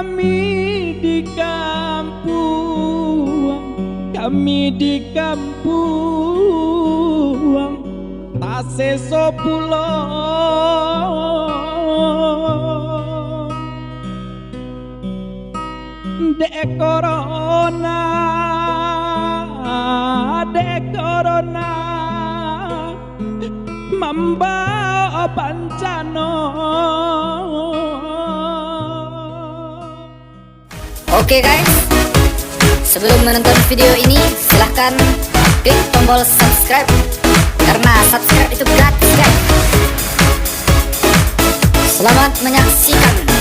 Kami di kampung tase sepuluh dek corona membawa bencana. Oke guys, sebelum menonton video ini silahkan klik tombol subscribe, karena subscribe itu gratis guys. Selamat menyaksikan.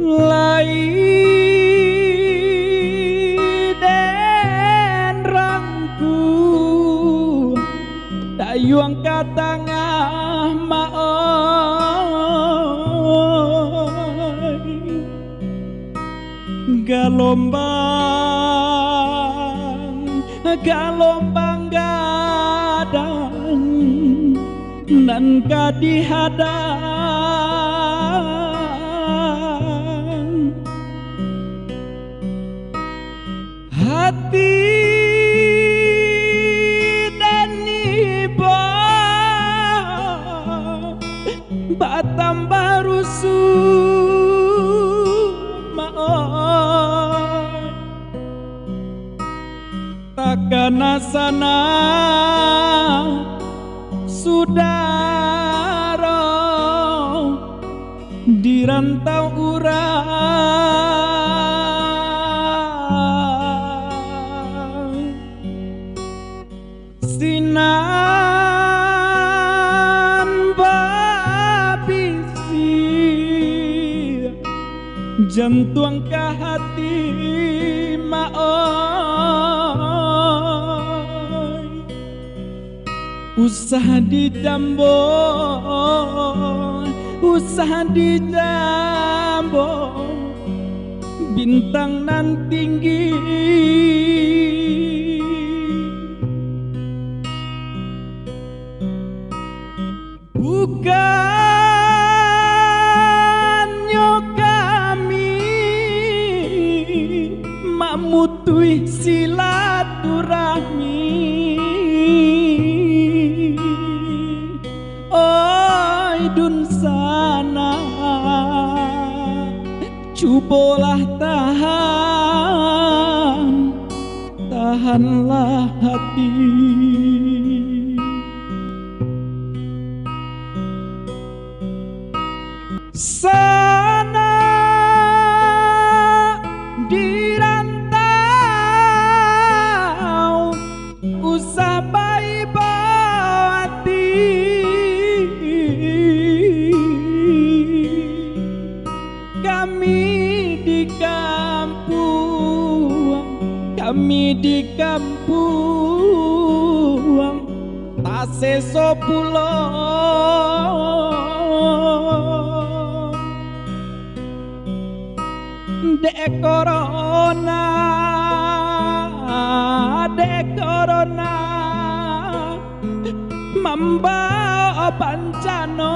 Laiden rangku dayuang katangah maoi galombang gadang nan kadihadang hati dan iba batam baru maoi takkan asana saudara di rantau urang sinan babisi jantung ke hati maoi usaha di jambo bintang nan tinggi bukannya kami mamutui silaturahmi. Oi dun sana cubolah tahanlah hati. Sana di rantau usah bayi bawati kami di kampung tase sepuluh dek corona membawa bencana.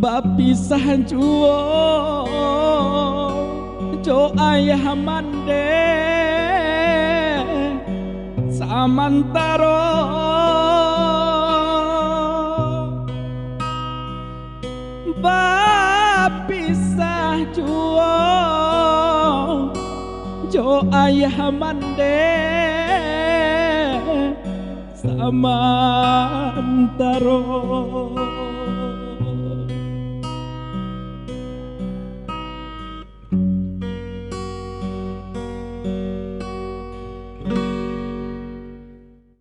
Bapisah jo ayah mande samantaro bapisah jo ayah mande samantaro.